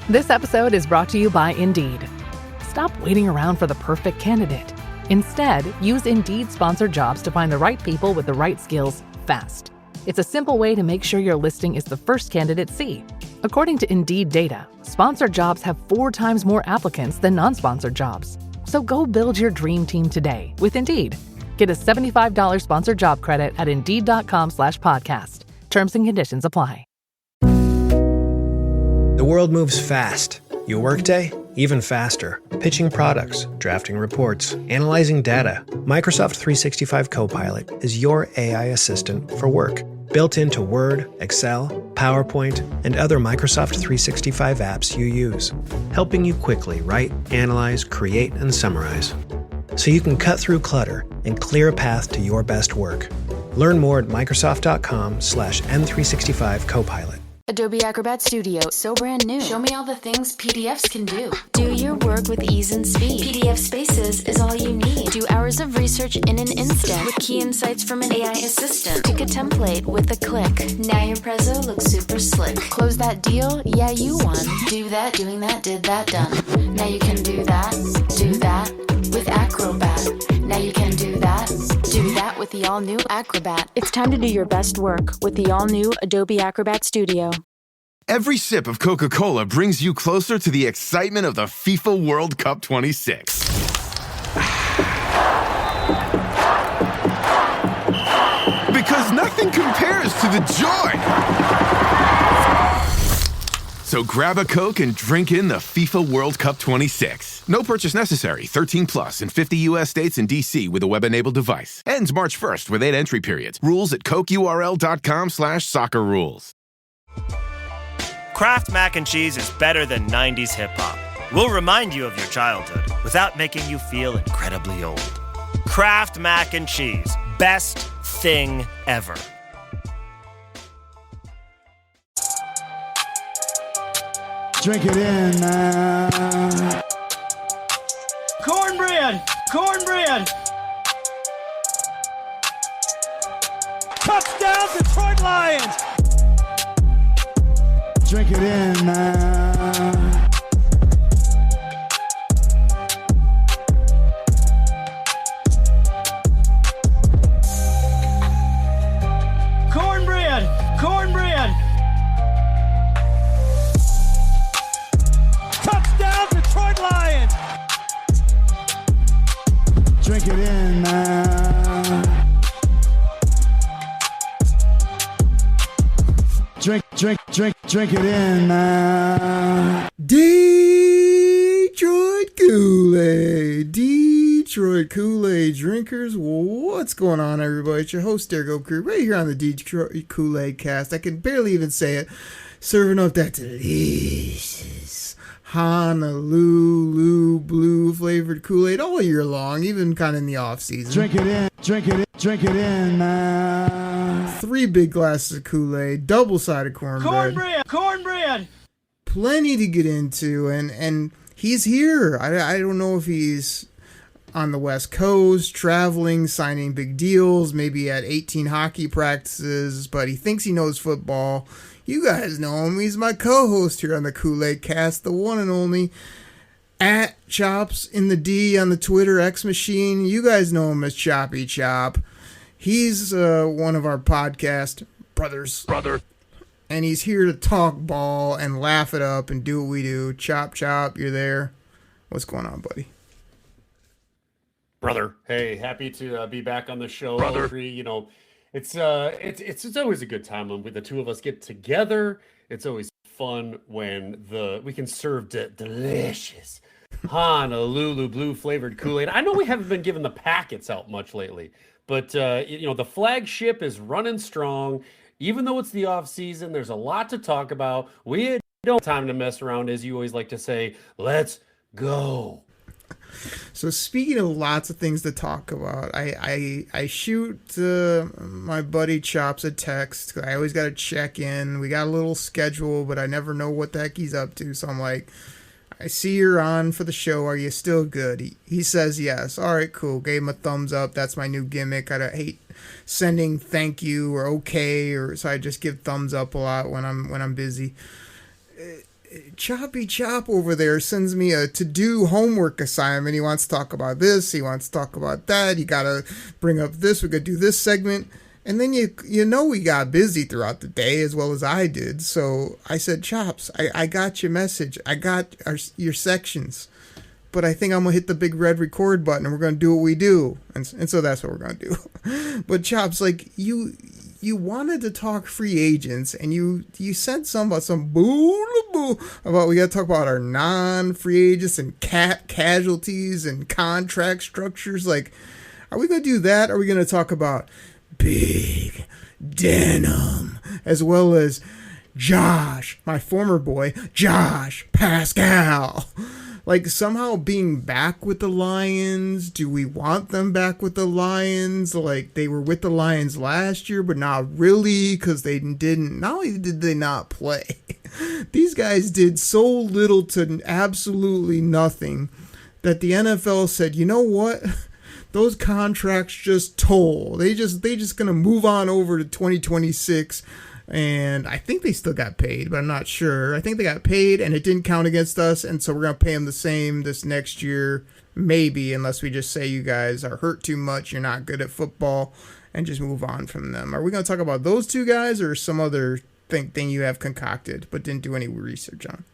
This episode is brought to you by Indeed. Stop waiting around for the perfect candidate. Instead, use Indeed sponsored jobs to find the right people with the right skills fast. It's a simple way to make sure your listing is the first candidates see. According to Indeed data, sponsored jobs have 4 times more applicants than non-sponsored jobs. So go build your dream team today with Indeed. Get a $75 sponsored job credit at Indeed.com/podcast. Terms and conditions apply. The world moves fast. Your workday, even faster. Pitching products, drafting reports, analyzing data. Microsoft 365 Copilot is your AI assistant for work. Built into Word, Excel, PowerPoint, and other Microsoft 365 apps you use. Helping you quickly write, analyze, create, and summarize. So you can cut through clutter and clear a path to your best work. Learn more at Microsoft.com/M365 Copilot. Adobe Acrobat Studio, so brand new. Show me all the things PDFs can do. Do your work with ease and speed. PDF Spaces is all you need. Do hours of research in an instant with key insights from an AI assistant. Pick a template with a click. Now your prezzo looks super slick. Close that deal? Yeah, you won. Do that, doing that, did that, done. Now you can do that with Acrobat. Now you can do that with the all-new Acrobat. It's time to do your best work with the all-new Adobe Acrobat Studio. Every sip of Coca-Cola brings you closer to the excitement of the FIFA World Cup 26. Because nothing compares to the joy. So grab a Coke and drink in the FIFA World Cup 26. No purchase necessary. 13 plus in 50 U.S. states and D.C. with a web-enabled device. Ends March 1st with 8 entry periods. Rules at CokeURL.com/soccer rules. Kraft Mac and Cheese is better than 90s hip-hop. We'll remind you of your childhood without making you feel incredibly old. Kraft Mac and Cheese. Best thing ever. Drink it in, man. Cornbread! Touchdown, Detroit Lions! Drink it in, man. Cornbread! Touchdown, Detroit Lions! Drink it in, man. Drink it in, man. Detroit Koolaid drinkers. What's going on, everybody? It's your host, Derek Oaker, right here on the Detroit Koolaid Cast. I can barely even say it. Serving up that delicious Honolulu blue flavored Kool-Aid all year long, even kind of in the off season. Drink it in, man. 3 big glasses of Kool-Aid, double-sided cornbread. Plenty to get into, and he's here. I don't know if he's on the West Coast, traveling, signing big deals, maybe at 18 hockey practices, but he thinks he knows football. You guys know him. He's my co-host here on the Koolaid Cast, the one and only at Chops in the D on the Twitter X machine. You guys know him as Choppy Chop. He's one of our podcast brothers. And he's here to talk ball and laugh it up and do what we do. Chop, you're there. What's going on, buddy? Brother. Hey, happy to be back on the show. Brother. You know, it's always a good time when the two of us get together. It's always fun when we can serve delicious Honolulu blue flavored Kool-Aid. I know we haven't been giving the packets out much lately, but the flagship is running strong. Even though it's the off season, there's a lot to talk about. We don't have time to mess around, as you always like to say. Let's go. So speaking of lots of things to talk about, I shoot my buddy Chops a text. I always got to check in. We got a little schedule, but I never know what the heck he's up to. So I'm like, I see you're on for the show. Are you still good? He says yes. All right, cool. Gave him a thumbs up. That's my new gimmick. I hate sending thank you or okay, so I just give thumbs up a lot when I'm busy. Choppy Chop over there sends me a to-do homework assignment. He wants to talk about this. He wants to talk about that. You got to bring up this. We got to do this segment. And then you know we got busy throughout the day as well as I did. So I said, Chops, I got your message. I got your sections. But I think I'm going to hit the big red record button and we're going to do what we do. And so that's what we're going to do. But Chops, like you wanted to talk free agents and you said something about some about we got to talk about our non-free agents and casualties and contract structures. Like, are we going to do that? Or are we going to talk about Big Denim, as well as Josh, my former boy, Josh Paschal? Like, somehow being back with the Lions, do we want them back with the Lions? Like, they were with the Lions last year, but not really, because they didn't, not only did they not play, these guys did so little to absolutely nothing that the NFL said, you know what? Those contracts just toll. They just gonna move on over to 2026, and I think they still got paid, but I'm not sure. I think they got paid, and it didn't count against us, and so we're gonna pay them the same this next year, maybe, unless we just say you guys are hurt too much, you're not good at football, and just move on from them. Are we gonna talk about those two guys, or some other thing you have concocted but didn't do any research on?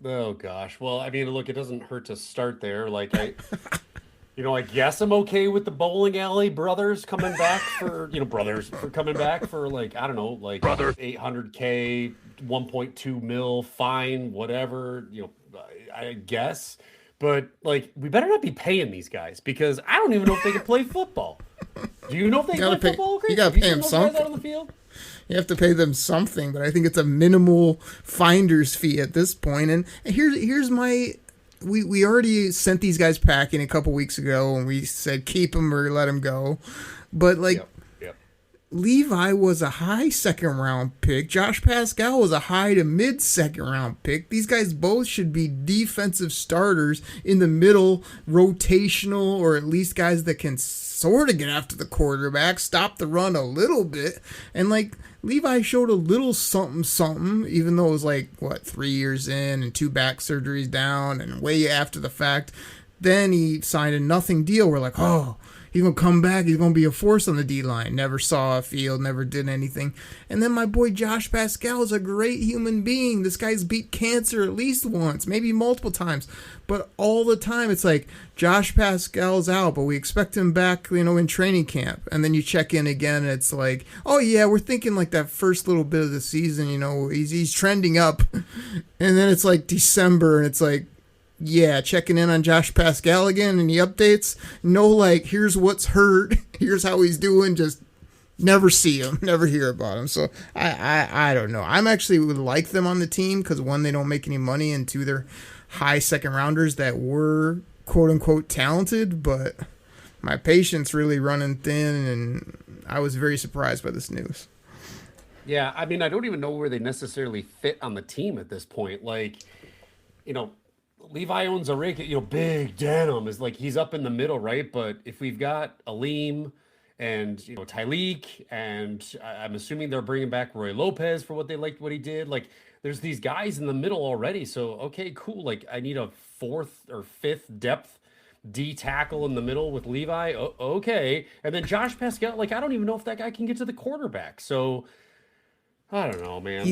Oh gosh. Well, I mean, look, it doesn't hurt to start there. Like I guess I'm okay with the bowling alley brothers coming back for, coming back for like, I don't know, like $800K, 1.2 mil fine, whatever, I guess. But like, we better not be paying these guys because I don't even know if they can play football. Do you know if they can play football? Chris? You got to pay them something. Out on the field? You have to pay them something, but I think it's a minimal finder's fee at this point. And here's my... We already sent these guys packing a couple weeks ago, and we said keep them or let them go. But like, yep. Levi was a high second round pick. Josh Paschal was a high to mid second round pick. These guys both should be defensive starters in the middle, rotational, or at least guys that can sort of get after the quarterback, stop the run a little bit, and like. Levi showed a little something, even though it was like, 3 years in and 2 back surgeries down and way after the fact. Then he signed a nothing deal. We're like, oh, he's going to come back. He's going to be a force on the D-line. Never saw a field, never did anything. And then my boy Josh Paschal is a great human being. This guy's beat cancer at least once, maybe multiple times. But all the time it's like Josh Paschal's out, but we expect him back, in training camp. And then you check in again and it's like, oh yeah, we're thinking like that first little bit of the season, he's trending up. And then it's like December and it's like, yeah, checking in on Josh Paschal again and he updates. No, like, here's what's hurt. Here's how he's doing. Just never see him, never hear about him. So I don't know. I'm actually would like them on the team because one, they don't make any money, and two, they're high second rounders that were quote unquote talented, but my patience really running thin, and I was very surprised by this news. Yeah, I mean, I don't even know where they necessarily fit on the team at this point. Like, Levi owns a rig, Big Denim is like, he's up in the middle, right? But if we've got Aleem and, Tyleek, and I'm assuming they're bringing back Roy Lopez for what they liked what he did. Like, there's these guys in the middle already. So, okay, cool. Like, I need a 4th or 5th depth D tackle in the middle with Levi. Okay. And then Josh Paschal, like, I don't even know if that guy can get to the quarterback. So, I don't know, man.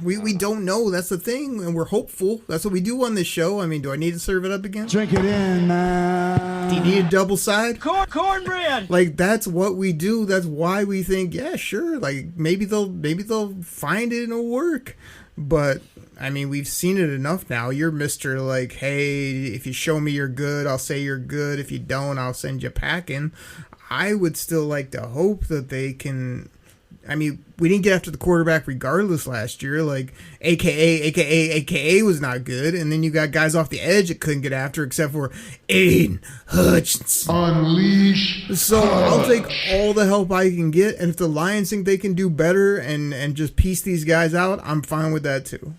We don't know. That's the thing, and we're hopeful. That's what we do on this show. I mean, do I need to serve it up again? Drink it in, man. Do you need a double side? Cornbread. Like, that's what we do. That's why we think, yeah, sure. Like, maybe they'll find it and it'll work. But I mean, we've seen it enough now. You're Mr. like, hey, if you show me you're good, I'll say you're good. If you don't, I'll send you packing. I would still like to hope that they can. I mean, we didn't get after the quarterback regardless last year. Like, AKA was not good. And then you got guys off the edge that couldn't get after except for Aiden Hutchinson. Unleash. So I'll take all the help I can get. And if the Lions think they can do better and just piece these guys out, I'm fine with that too.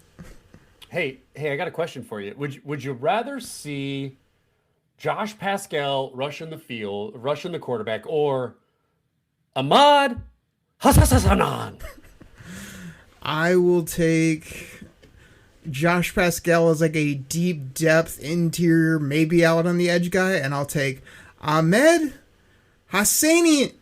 Hey, I got a question for you. Would you rather see Josh Paschal rushing the quarterback, or Ahmad Hassanan? I will take Josh Paschal as like a deep depth interior, maybe out on the edge guy, and I'll take Ahmed Hassani.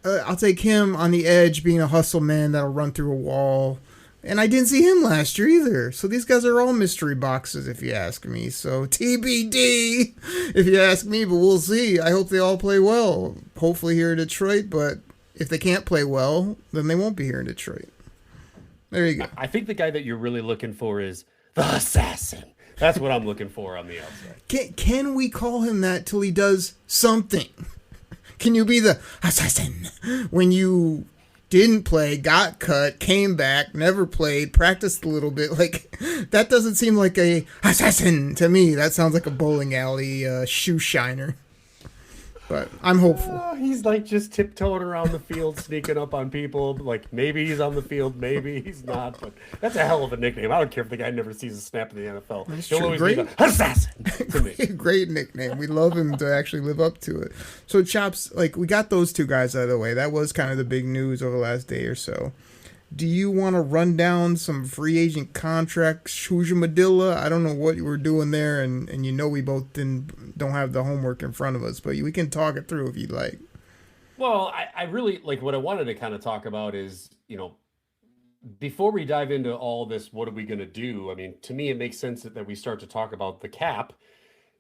I'll take him on the edge, being a hustle man that'll run through a wall. And I didn't see him last year either. So these guys are all mystery boxes, if you ask me. So TBD, if you ask me, but we'll see. I hope they all play well. Hopefully here in Detroit, but if they can't play well, then they won't be here in Detroit. There you go. I think the guy that you're really looking for is the assassin. That's what I'm looking for on the outside. Can we call him that till he does something? Can you be the assassin when you didn't play, got cut, came back, never played, practiced a little bit? Like, that doesn't seem like a assassin to me. That sounds like a bowling alley shoe shiner. But I'm hopeful. He's like just tiptoeing around the field, sneaking up on people. Like, maybe he's on the field, maybe he's not. But that's a hell of a nickname. I don't care if the guy never sees a snap in the NFL. That's He'll true. always Great. be the assassin to me. Great nickname. We love him to actually live up to it. So, Chops, like, we got those two guys out of the way. That was kind of the big news over the last day or so. Do you want to run down some free agent contracts, Madilla? I don't know what you were doing there, and you know we both don't have the homework in front of us, but we can talk it through if you'd like. Well, I really, like, what I wanted to kind of talk about is, before we dive into all this, what are we going to do? I mean, to me, it makes sense that we start to talk about the cap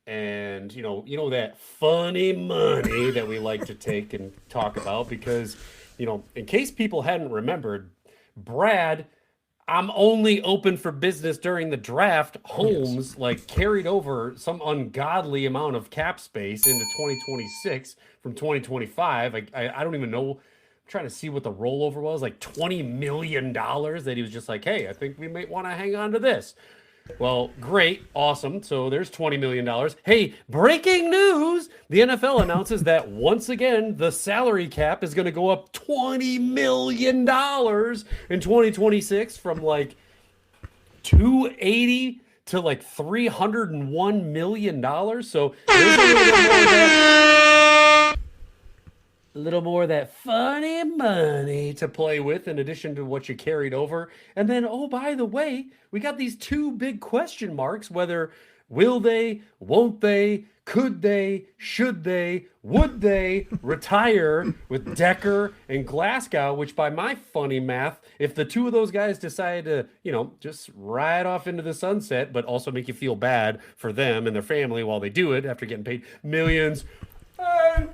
and, that funny money that we like to take and talk about because, in case people hadn't remembered, Brad, I'm only open for business during the draft. Holmes carried over some ungodly amount of cap space into 2026 from 2025. I don't even know. I'm trying to see what the rollover was, like $20 million that he was just like, hey, I think we might want to hang on to this. Well, great. Awesome. So there's $20 million. Hey, breaking news. The NFL announces that once again, the salary cap is going to go up $20 million in 2026 from like 280 to like $301 million. So there's a little more of that funny money to play with in addition to what you carried over. And then, oh, by the way, we got these two big question marks, whether will they, won't they, could they, should they, would they retire with Decker and Glasgow, which by my funny math, if the two of those guys decide to, just ride off into the sunset, but also make you feel bad for them and their family while they do it after getting paid millions and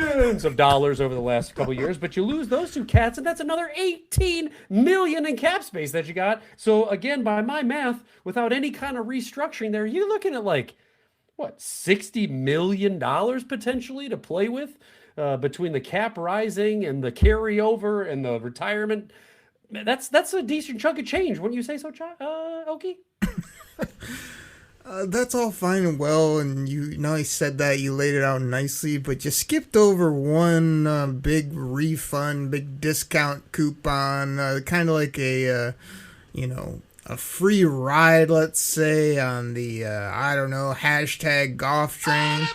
millions of dollars over the last couple of years, but you lose those two cats, and that's another $18 million in cap space that you got. So again, by my math, without any kind of restructuring there, you're looking at $60 million potentially to play with between the cap rising and the carryover and the retirement. That's a decent chunk of change, wouldn't you say so, Okie? That's all fine and well, and I said that, you laid it out nicely, but you skipped over one big refund, big discount coupon, kind of like a free ride, let's say, on the, hashtag Goff train.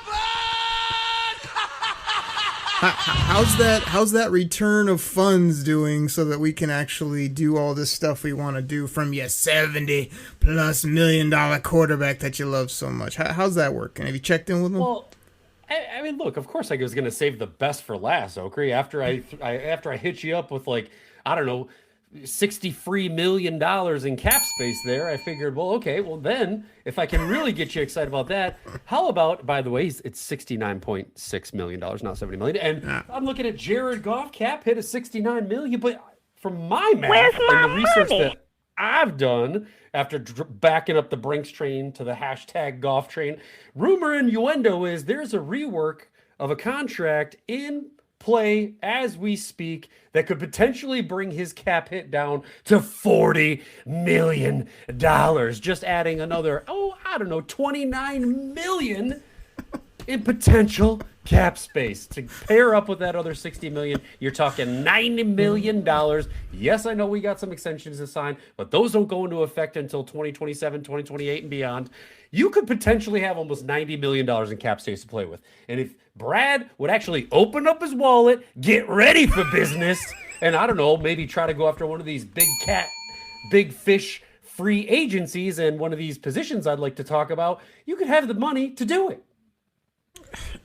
How's that return of funds doing so that we can actually do all this stuff we want to do from your $70+ million quarterback that you love so much? How's that working? Have you checked in with him? Well, I mean, look, of course I was going to save the best for last, Okrie. After I hit you up with $63 million in cap space there, I figured, well, okay, well then, if I can really get you excited about that, how about, by the way, it's $69.6 million, not $70 million, and I'm looking at Jared Goff cap hit a $69 million, but from my math and the research that I've done after backing up the Brinks train to the hashtag Goff train, rumor and innuendo is there's a rework of a contract in play as we speak that could potentially bring his cap hit down to $40 million, just adding another $29 million in potential cap space to pair up with that other $60 million. You're talking $90 million. Yes, I know we got some extensions to sign, but those don't go into effect until 2027, 2028 and beyond. You could potentially have almost $90 million in cap space to play with. And if Brad would actually open up his wallet, get ready for business, and I don't know, maybe try to go after one of these big fish free agencies and one of these positions I'd like to talk about, you could have the money to do it.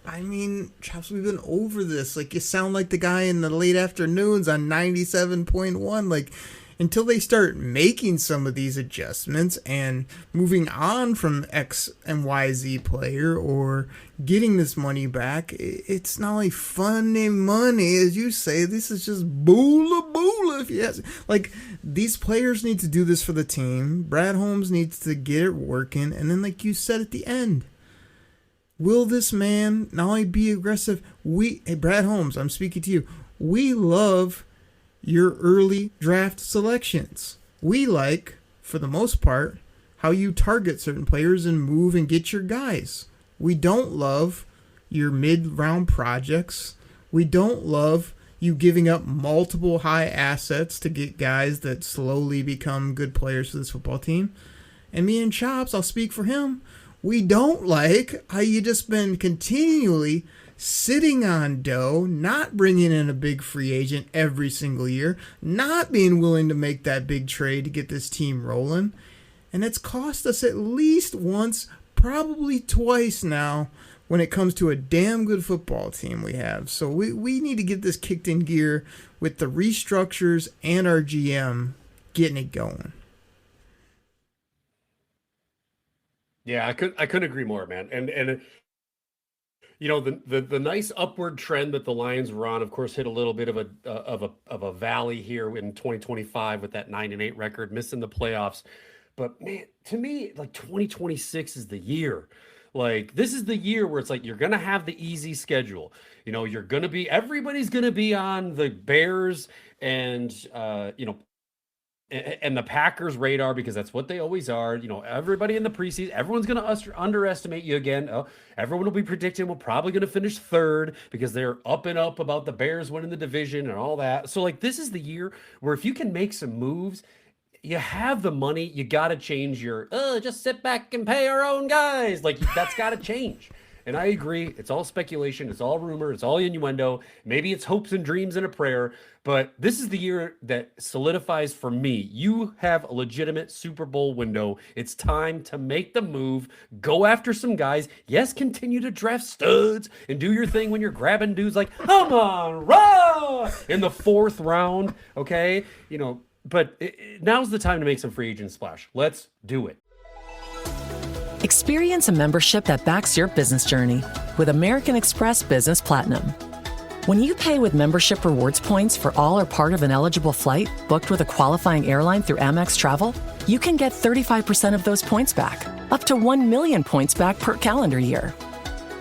I mean, Chops, we've been over this. Like, you sound like the guy in the late afternoons on 97.1. Like, until they start making some of these adjustments and moving on from X and YZ player or getting this money back, it's not like funny money, as you say. This is just boola. If you ask. Like, these players need to do this for the team. Brad Holmes needs to get it working. And then, like you said at the end, will this man not only be aggressive? Hey, Brad Holmes, I'm speaking to you. We love your early draft selections. We like, for the most part, how you target certain players and move and get your guys. We don't love your mid-round projects. We don't love you giving up multiple high assets to get guys that slowly become good players for this football team. And me and Chops, I'll speak for him, we don't like how you just been continually sitting on dough, not bringing in a big free agent every single year, not being willing to make that big trade to get this team rolling. And it's cost us at least once, probably twice now, when it comes to a damn good football team we have. So we need to get this kicked in gear with the restructures and our GM getting it going. Yeah, I couldn't agree more, man. And you know, the nice upward trend that the Lions were on, of course, hit a little bit of a valley here in 2025 with that 9-8 record, missing the playoffs. But man, to me, like 2026 is the year. Like, this is the year where it's like you're gonna have the easy schedule. You know, everybody's gonna be on the Bears and and the Packers' radar, because that's what they always are. You know, everybody in the preseason, everyone's going to underestimate you again. Oh, everyone will be predicting we're probably going to finish third because they're up and up about the Bears winning the division and all that. So, like, this is the year where if you can make some moves, you have the money, you got to change your, just sit back and pay our own guys. Like, that's got to change. And I agree. It's all speculation. It's all rumor. It's all innuendo. Maybe it's hopes and dreams and a prayer. But this is the year that solidifies for me. You have a legitimate Super Bowl window. It's time to make the move. Go after some guys. Yes, continue to draft studs and do your thing when you're grabbing dudes like, come on, raw, in the 4th round. Okay? You know, but now's the time to make some free agent splash. Let's do it. Experience a membership that backs your business journey with American Express Business Platinum. When you pay with membership rewards points for all or part of an eligible flight booked with a qualifying airline through Amex Travel, you can get 35% of those points back, up to 1 million points back per calendar year.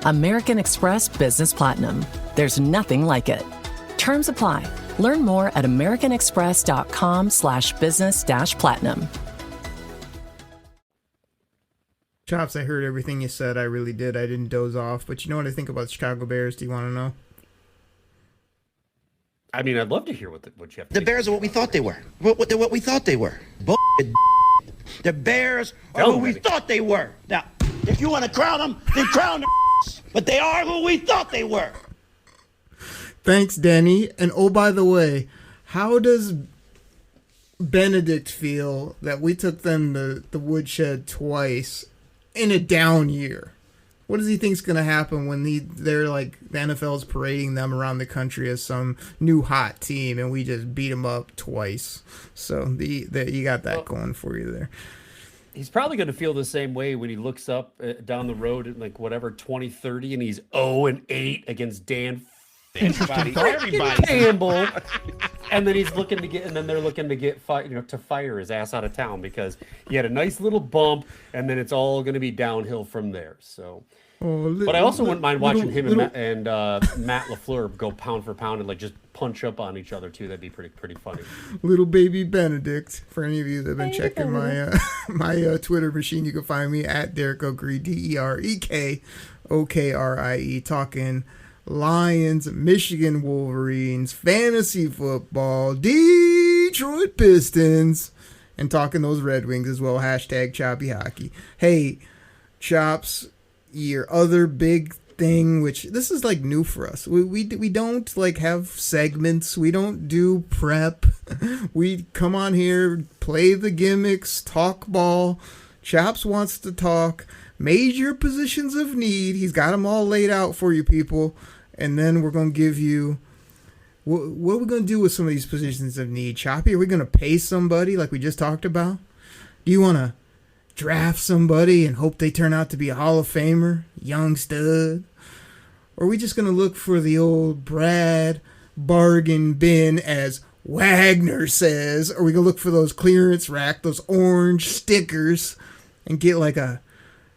American Express Business Platinum. There's nothing like it. Terms apply. Learn more at americanexpress.com/business-platinum. Chops, I heard everything you said. I really did. I didn't doze off. But you know what I think about the Chicago Bears? Do you want to know? I mean, I'd love to hear what you have to The Bears are what we thought they were. What we thought they were. Bullshit. The Bears are who we thought they were. Now, if you want to crown them, then crown them. But they are who we thought they were. Thanks, Danny. And oh, by the way, how does Benedict feel that we took them to the woodshed twice in a down year? What does he think's going to happen when they're like, the NFL's parading them around the country as some new hot team and we just beat them up twice? So you got that going for you there. He's probably going to feel the same way when he looks up down the road at like whatever 2030 and he's 0-8 against Dan everybody Campbell, and then he's looking to get, and then they're looking to get to fire his ass out of town because he had a nice little bump, and then it's all going to be downhill from there. So, but I also wouldn't mind watching him and Matt LaFleur go pound for pound and like just punch up on each other too. That'd be pretty funny. Little baby Benedict. For any of you that have been checking my my Twitter machine, you can find me at Derek O'Gree, DEREK. OKRIE, talking Lions, Michigan Wolverines, fantasy football, Detroit Pistons, and talking those Red Wings as well. Hashtag Choppy Hockey. Hey, Chops, your other big thing, which this is like new for us. We don't like have segments. We don't do prep. We come on here, play the gimmicks, talk ball. Chops wants to talk major positions of need. He's got them all laid out for you people. And then we're going to give you, what are we going to do with some of these positions of need? Choppy, are we going to pay somebody like we just talked about? Do you want to draft somebody and hope they turn out to be a Hall of Famer, young stud? Or are we just going to look for the old Brad bargain bin, as Wagner says? Or are we going to look for those clearance rack, those orange stickers, and get like a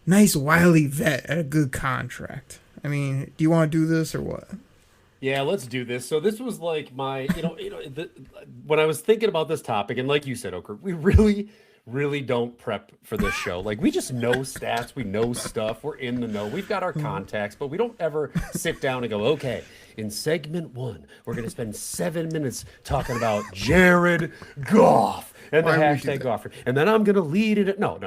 nice wily vet at a good contract? I mean, do you want to do this or what? Yeah, let's do this. So this was like my, when I was thinking about this topic, and like you said, Oker, we really don't prep for this show. Like, we just know stats, we know stuff, we're in the know, we've got our contacts, but we don't ever sit down and go, okay, in segment 1, we're going to spend 7 minutes talking about Jared Goff and the hashtag Goff. And then I'm going to lead it. No.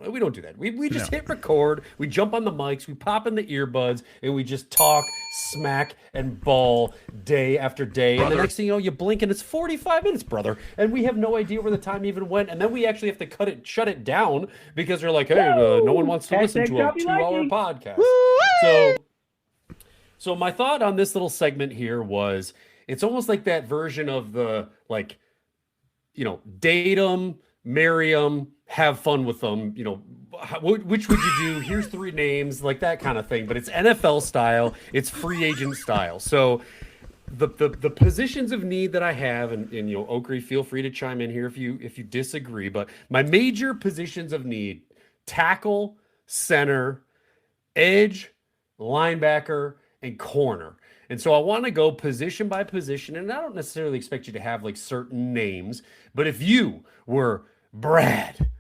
We don't do that. We just hit record. We jump on the mics. We pop in the earbuds, and we just talk, smack, and ball day after day. Brother. And the next thing you know, you blink, and it's 45 minutes, brother. And we have no idea where the time even went. And then we actually have to shut it down because they're like, hey, no one wants to listen to a 2-hour podcast. So my thought on this little segment here was, it's almost like that version of the, like, date them, marry them, have fun with them, which would you do? Here's 3 names, like that kind of thing. But it's NFL style, it's free agent style. So the positions of need that I have, and Okri, feel free to chime in here if you disagree, but my major positions of need: tackle, center, edge, linebacker, and corner. And so I want to go position by position, and I don't necessarily expect you to have like certain names, but if you were Brad,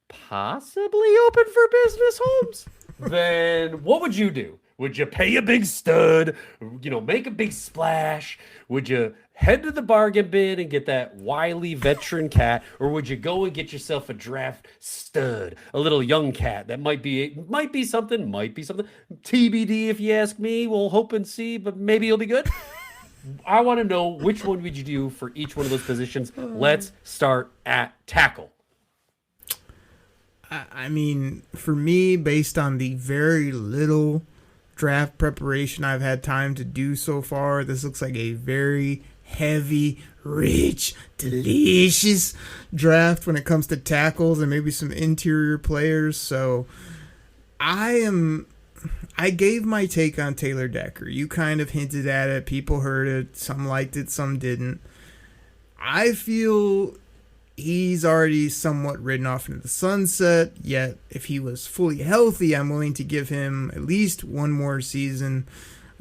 possibly open for business, Holmes, then what would you do? Would you pay a big stud, make a big splash? Would you head to the bargain bin and get that wily veteran cat? Or would you go and get yourself a draft stud, a little young cat that might be something, TBD if you ask me. We'll hope and see, but maybe it'll be good. I want to know, which one would you do for each one of those positions? Let's start at tackle. I mean, for me, based on the very little draft preparation I've had time to do so far, this looks like a very heavy, rich, delicious draft when it comes to tackles and maybe some interior players. So I gave my take on Taylor Decker. You kind of hinted at it. People heard it. Some liked it, some didn't. I feel he's already somewhat ridden off into the sunset, yet if he was fully healthy, I'm willing to give him at least one more season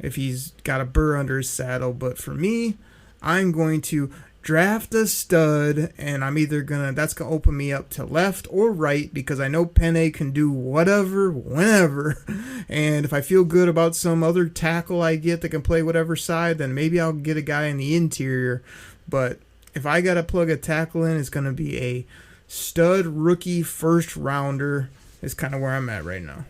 if he's got a burr under his saddle. But for me, I'm going to draft a stud, and I'm either that's going to open me up to left or right, because I know Penne can do whatever, whenever. And if I feel good about some other tackle I get that can play whatever side, then maybe I'll get a guy in the interior. But if I got to plug a tackle in, it's going to be a stud rookie first rounder. Is kind of where I'm at right now.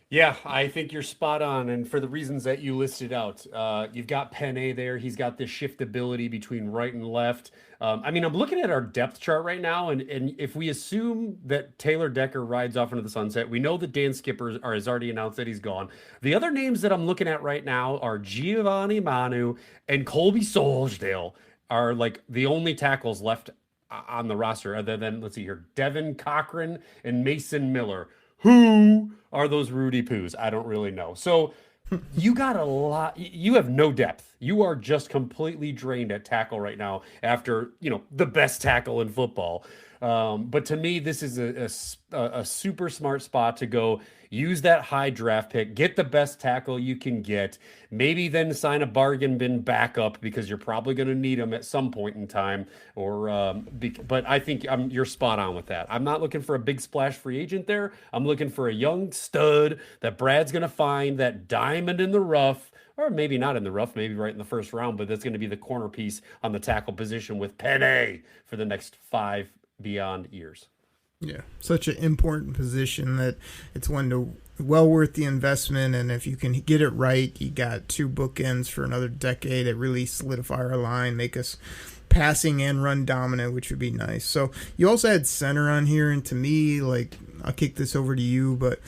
Yeah, I think you're spot on. And for the reasons that you listed out, you've got Penne there. He's got this shiftability between right and left. I'm looking at our depth chart right now, and if we assume that Taylor Decker rides off into the sunset, we know that Dan Skipper has already announced that he's gone. The other names that I'm looking at right now are Giovanni Manu and Colby Solsdale, are like the only tackles left on the roster, other than, let's see here, Devin Cochran and Mason Miller. Who are those Rudy Poos? I don't really know. So you got a lot. You have no depth. You are just completely drained at tackle right now after, the best tackle in football. But to me, this is a super smart spot to go use that high draft pick, get the best tackle you can get, maybe then sign a bargain bin backup because you're probably going to need them at some point in time. But I think you're spot on with that. I'm not looking for a big splash free agent there. I'm looking for a young stud that Brad's going to find, that diamond in the rough. Or maybe not in the rough, maybe right in the first round, but that's going to be the corner piece on the tackle position with Penny for the next 5 beyond years. Yeah, such an important position that it's well worth the investment. And if you can get it right, you got 2 bookends for another decade. It really solidify our line, make us passing and run dominant, which would be nice. So you also had center on here, and to me, like, I'll kick this over to you, but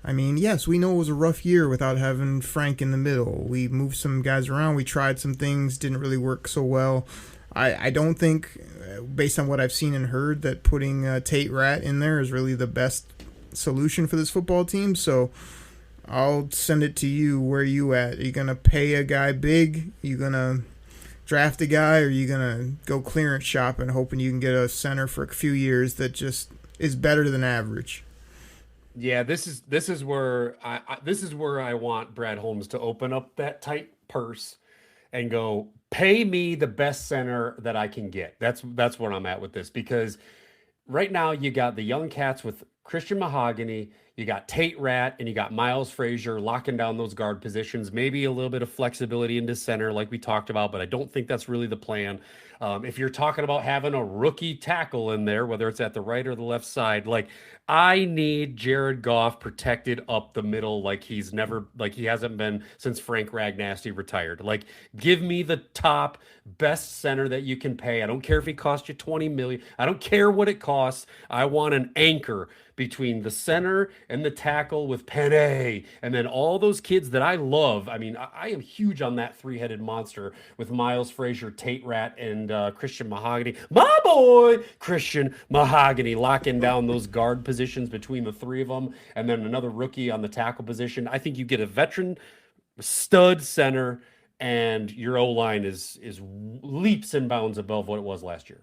I mean, yes, we know it was a rough year without having Frank in the middle. We moved some guys around. We tried some things, didn't really work so well. I don't think, based on what I've seen and heard, that putting Tate Rat in there is really the best solution for this football team. So I'll send it to you. Where are you at? Are you going to pay a guy big? Are you going to draft a guy? Or are you going to go clearance shopping, hoping you can get a center for a few years that just is better than average? Yeah, this is where I want Brad Holmes to open up that tight purse and go, pay me the best center that I can get. That's where I'm at with this, because right now you got the young cats with Christian Mahogany, you got Tate Rat, and you got Miles Frazier locking down those guard positions. Maybe a little bit of flexibility into center like we talked about, but I don't think that's really the plan. If you're talking about having a rookie tackle in there, whether it's at the right or the left side, like, I need Jared Goff protected up the middle like he hasn't been since Frank Ragnasty retired. Like, give me the top best center that you can pay. I don't care if he costs you $20 million. I don't care what it costs. I want an anchor between the center and the tackle with Penny, and then all those kids that I love. I mean, I am huge on that 3-headed monster with Miles Frazier, Tate Rat, and Christian Mahogany. My boy, Christian Mahogany, locking down those guard positions between the 3 of them, and then another rookie on the tackle position. I think you get a veteran stud center, and your O-line is leaps and bounds above what it was last year.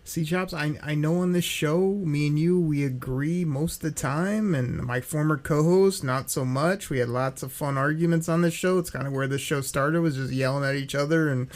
See, Chops, I know on this show, me and you, we agree most of the time, and my former co-host, not so much. We had lots of fun arguments on this show. It's kind of where the show started, was just yelling at each other and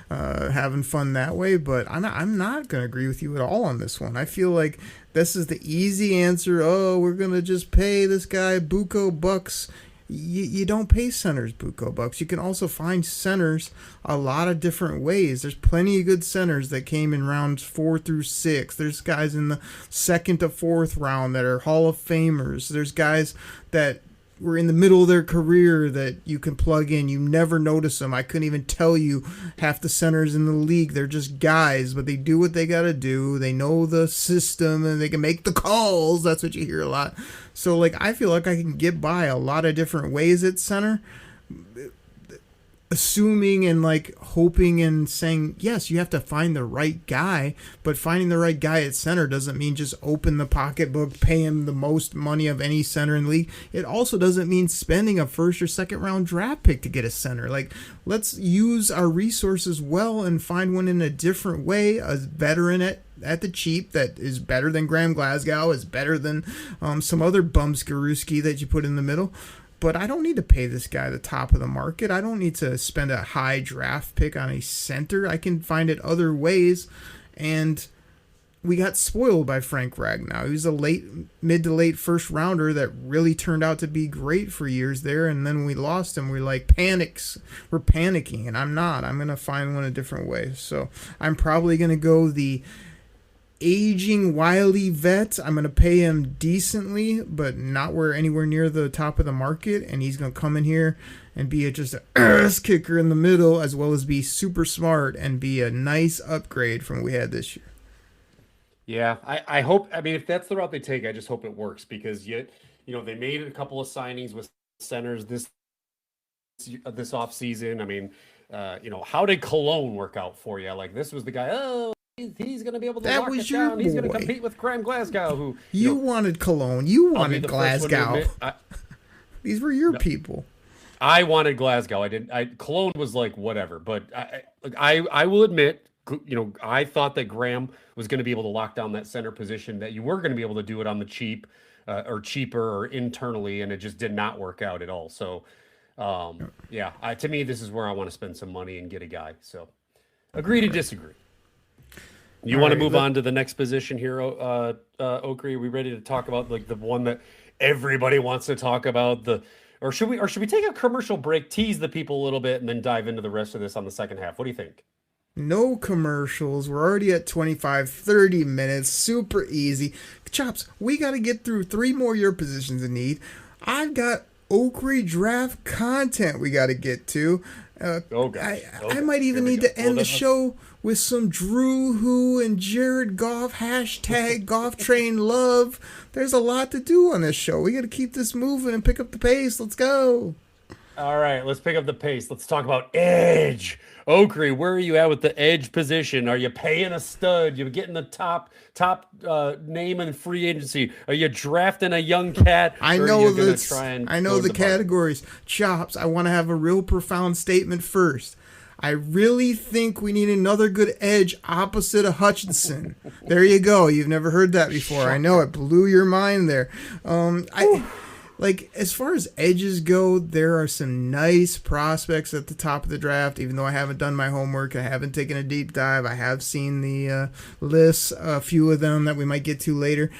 having fun that way, but I'm not going to agree with you at all on this one. I feel like this is the easy answer. Oh, we're going to just pay this guy buco bucks. You don't pay centers buco bucks. You can also find centers a lot of different ways. There's plenty of good centers that came in rounds 4 through 6. There's guys in the 2nd to 4th round that are Hall of Famers. There's guys that were in the middle of their career that you can plug in. You never notice them. I couldn't even tell you half the centers in the league. They're just guys, but they do what they got to do. They know the system and they can make the calls. That's what you hear a lot. So, like, I feel like I can get by a lot of different ways at center, assuming and, like, hoping and saying, yes, you have to find the right guy, but finding the right guy at center doesn't mean just open the pocketbook, pay him the most money of any center in the league. It also doesn't mean spending a 1st or 2nd round draft pick to get a center. Like, let's use our resources well and find one in a different way, a veteran at the cheap that is better than Graham Glasgow, is better than some other bumskarooski that you put in the middle. But I don't need to pay this guy the top of the market. I don't need to spend a high draft pick on a center. I can find it other ways. And we got spoiled by Frank Ragnow. He was a mid to late first rounder that really turned out to be great for years there. And then we lost him. We're like We're panicking. And I'm not. I'm going to find one a different way. So I'm probably going to go the aging wily vet. I'm going to pay him decently, but not anywhere near the top of the market, and he's going to come in here and be just an ass kicker in the middle, as well as be super smart and be a nice upgrade from what we had this year. Yeah, I hope, I mean, if that's the route they take, I just hope it works, because they made a couple of signings with centers this off season. I mean, how did Cologne work out for you? Like, this was the guy, he's going to be able to lock it down. He's going to compete with Graham Glasgow, who... You wanted Cologne. You wanted Glasgow. These were your people. I wanted Glasgow. Cologne was like, whatever. But I will admit, I thought that Graham was going to be able to lock down that center position, that you were going to be able to do it on the cheap or cheaper or internally, and it just did not work out at all. So, to me, this is where I want to spend some money and get a guy. So, agree to disagree. You want to move on to the next position here, Oakrey? Are we ready to talk about like the one that everybody wants to talk about? Or should we take a commercial break, tease the people a little bit, and then dive into the rest of this on the second half? What do you think? No commercials. We're already at 25, 30 minutes. Super easy. Chops, we got to get through 3 more of your positions in need. I've got Oakrey draft content we got to get to. I might even need to end the show with some Drew Who and Jared Goff, hashtag Goff Train Love. There's a lot to do on this show. We got to keep this moving and pick up the pace. Let's go. All right, let's pick up the pace. Let's talk about edge. Oakrey, where are you at with the edge position? Are you paying a stud? You getting the top name in free agency? Are you drafting a young cat? I know this. I know the categories. Chops, I want to have a real profound statement first. I really think we need another good edge opposite of Hutchinson. There you go. You've never heard that before. I know it blew your mind there. Like, as far as edges go, there are some nice prospects at the top of the draft, even though I haven't done my homework. I haven't taken a deep dive. I have seen the lists, a few of them that we might get to later.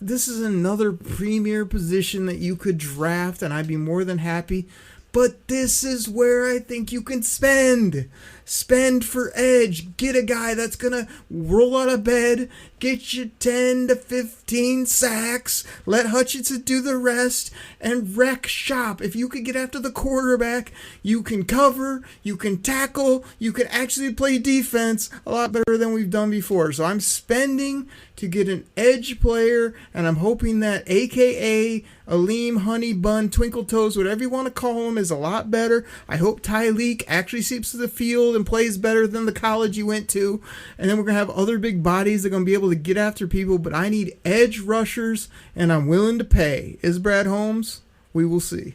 This is another premier position that you could draft, and I'd be more than happy. But this is where I think you can spend. Spend for edge. Get a guy that's going to roll out of bed, get you 10 to 15 sacks, let Hutchinson do the rest, and wreck shop. If you could get after the quarterback, you can cover, you can tackle, you can actually play defense a lot better than we've done before. So I'm spending to get an edge player, and I'm hoping that AKA Aleem, Honey Bun, Twinkle Toes, whatever you want to call him, is a lot better. I hope Tyleek actually seeps to the field and plays better than the college he went to. And then we're going to have other big bodies that are going to be able to get after people. But I need edge rushers, and I'm willing to pay. Is Brad Holmes? We will see.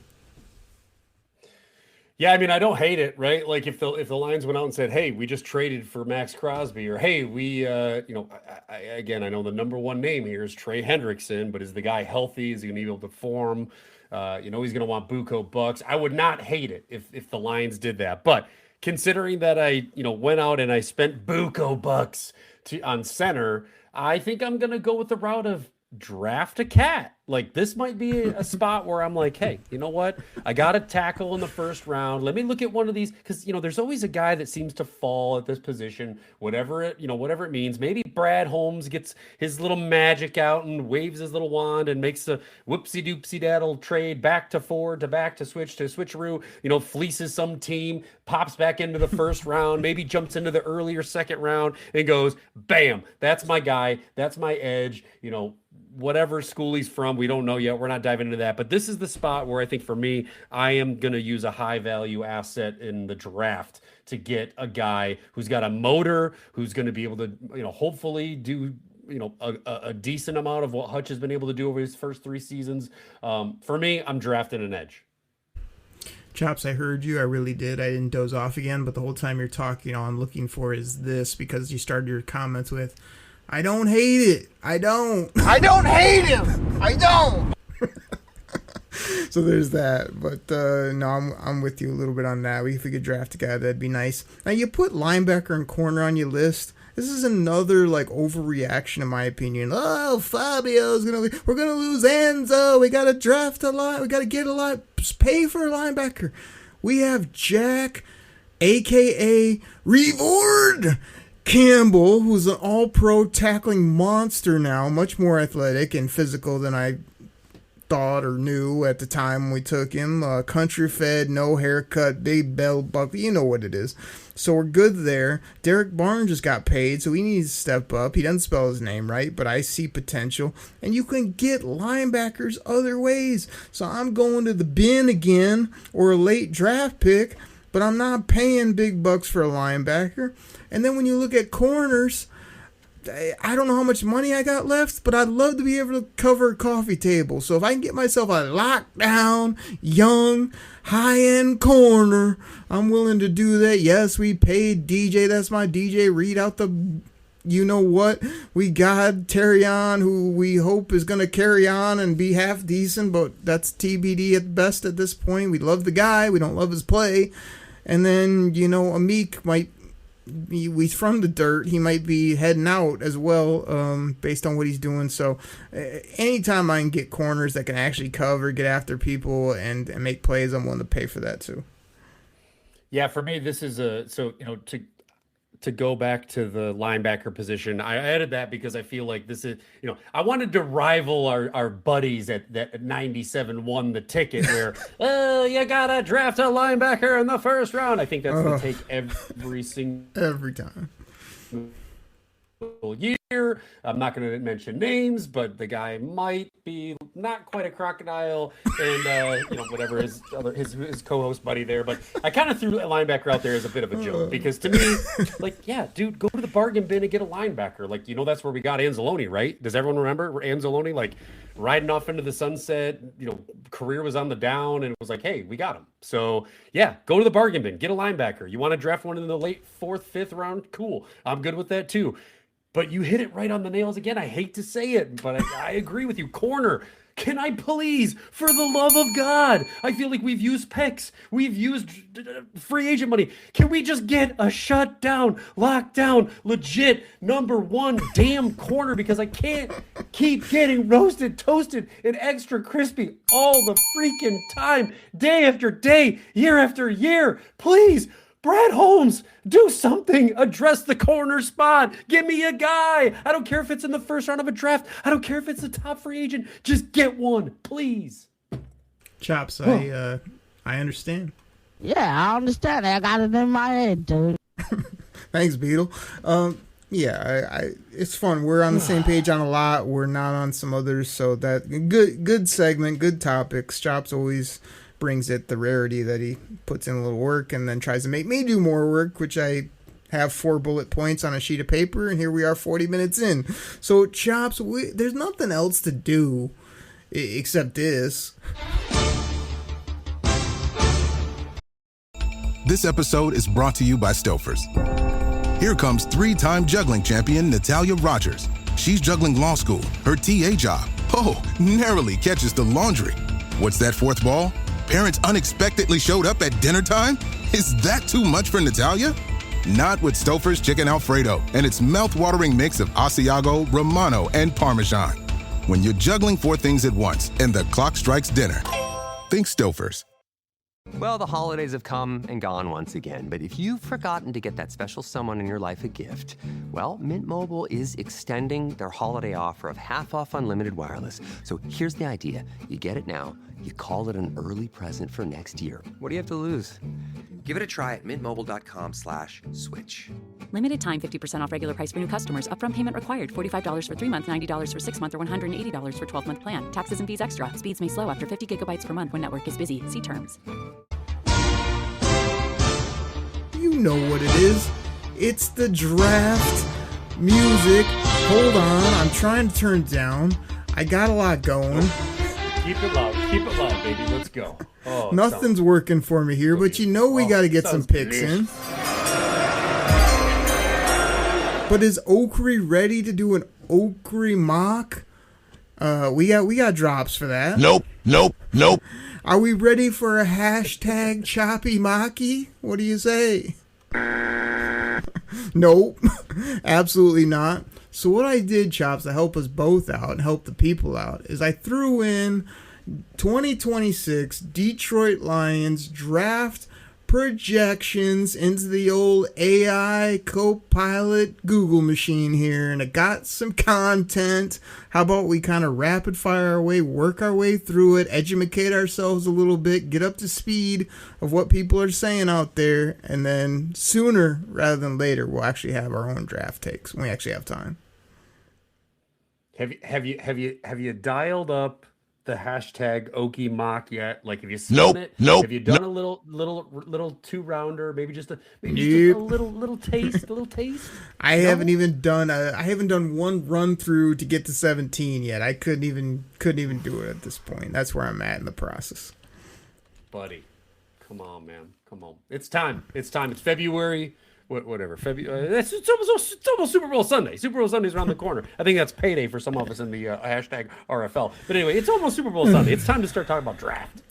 Yeah, I mean, I don't hate it, right? Like if the Lions went out and said, "Hey, we just traded for Max Crosby," or "Hey, we, I know the number one name here is Trey Hendrickson, but is the guy healthy? Is he going to be able to perform? He's going to want Buco bucks." I would not hate it if the Lions did that, but considering that I, went out and I spent Buco bucks on center, I think I'm going to go with the route of draft a cat. Like, this might be a spot where I'm like, hey, you know what? I got a tackle in the first round. Let me look at one of these, because, there's always a guy that seems to fall at this position, whatever it means. Maybe Brad Holmes gets his little magic out and waves his little wand and makes a whoopsie-doopsie-daddle trade back to forward to back to switcheroo, fleeces some team, pops back into the first round, maybe jumps into the earlier second round and goes, bam, that's my guy. That's my edge, whatever school he's from, we don't know yet. We're not diving into that. But this is the spot where I think for me, I am going to use a high value asset in the draft to get a guy who's got a motor, who's going to be able to, hopefully do, a decent amount of what Hutch has been able to do over his first 3 seasons. For me, I'm drafting an edge. Chops, I heard you. I really did. I didn't doze off again, but the whole time you're talking, all I'm looking for is this, because you started your comments with, I don't hate it. I don't hate him. I don't. So there's that. But no, I'm with you a little bit on that. If we could draft a guy, that'd be nice. Now, you put linebacker and corner on your list. This is another overreaction in my opinion. Oh, Fabio's we're gonna lose Enzo. We gotta draft a lot. We gotta get a lot. Pay for a linebacker. We have Jack, aka Reward Campbell, who's an all-pro tackling monster now, much more athletic and physical than I thought or knew at the time when we took him. Country-fed, no haircut, big belt buckle, you know what it is. So we're good there. Derek Barnes just got paid, so he needs to step up. He doesn't spell his name right, but I see potential. And you can get linebackers other ways. So I'm going to the bin again, or a late draft pick, but I'm not paying big bucks for a linebacker. And then when you look at corners, I don't know how much money I got left, but I'd love to be able to cover a coffee table. So if I can get myself a lockdown, young, high-end corner, I'm willing to do that. Yes, we paid DJ. That's my DJ. Read out the you know what. We got Terry on, who we hope is going to carry on and be half decent, but that's TBD at best at this point. We love the guy. We don't love his play. And then, Amik might... He's from the dirt. He might be heading out as well, based on what he's doing. So anytime I can get corners that can actually cover, get after people, and make plays, I'm willing to pay for that too. Yeah, for me, this is to go back to the linebacker position. I added that because I feel like this is, I wanted to rival our buddies at 97 won the ticket where, you gotta draft a linebacker in the first round. I think that's the take every time. Year. I'm not going to mention names, but the guy might be not quite a crocodile, and whatever his co-host buddy there. But I kind of threw a linebacker out there as a bit of a joke because to me, dude, go to the bargain bin and get a linebacker. That's where we got Anzalone, right? Does everyone remember Anzalone riding off into the sunset? Career was on the down, and it was like, hey, we got him. So yeah, go to the bargain bin, get a linebacker. You want to draft one in the late 4th, 5th round? Cool, I'm good with that too. But you hit it right on the nails again. I hate to say it, but I agree with you. Corner, can I please, for the love of God? I feel like we've used picks. We've used free agent money. Can we just get a shutdown, lockdown, legit #1 damn corner? Because I can't keep getting roasted, toasted, and extra crispy all the freaking time, day after day, year after year. Please. Brad Holmes, do something. Address the corner spot. Give me a guy. I don't care if it's in the first round of a draft. I don't care if it's a top free agent. Just get one, please. Chops, I understand. Yeah, I understand. I got it in my head, dude. Thanks, Beetle. It's fun. We're on the same page on a lot. We're not on some others, so that good segment, good topics. Chops always brings it the rarity that he puts in a little work and then tries to make me do more work, which I have 4 bullet points on a sheet of paper, and here we are 40 minutes in. So Chops, there's nothing else to do except this. This episode is brought to you by Stouffer's. Here comes 3-time juggling champion Natalia Rogers. She's juggling law school, her TA job. Narrowly catches the laundry. What's that 4th ball? Parents unexpectedly showed up at dinner time? Is that too much for Natalia? Not with Stouffer's Chicken Alfredo and its mouth-watering mix of Asiago, Romano, and Parmesan. When you're juggling 4 things at once and the clock strikes dinner, think Stouffer's. Well, the holidays have come and gone once again, but if you've forgotten to get that special someone in your life a gift, well, Mint Mobile is extending their holiday offer of half off unlimited wireless. So here's the idea. You get it now. You call it an early present for next year. What do you have to lose? Give it a try at mintmobile.com/switch. Limited time 50% off regular price for new customers. Upfront payment required. $45 for 3 months, $90 for 6 months, or $180 for 12-month plan. Taxes and fees extra. Speeds may slow after 50 gigabytes per month when network is busy. See terms. You know what it is. It's the draft music. Hold on. I'm trying to turn it down. I got a lot going. Keep it loud, baby. Let's go. Nothing's working for me here, but we got to get some picks in. But is Oakery ready to do an Oakery mock? We got drops for that. Nope. Are we ready for a hashtag choppy mocky? What do you say? Nope. Absolutely not. So what I did, Chops, to help us both out and help the people out, is I threw in 2026 Detroit Lions draft projections into the old AI Copilot Google machine here, and I got some content. How about we kind of rapid fire our way, work our way through it, educate ourselves a little bit, get up to speed of what people are saying out there, and then sooner rather than later, we'll actually have our own draft takes when we actually have time. Have you dialed up the hashtag Okie mock yet? Like, have you seen it? Have you done a little 2-rounder? Maybe just a little taste. I haven't done one run through to get to 17 yet. I couldn't even do it at this point. That's where I'm at in the process. Buddy, come on, man, come on. It's time. It's February. Whatever. February. It's almost Super Bowl Sunday. Super Bowl Sunday's around the corner. I think that's payday for some of us in the hashtag RFL. But anyway, it's almost Super Bowl Sunday. It's time to start talking about draft.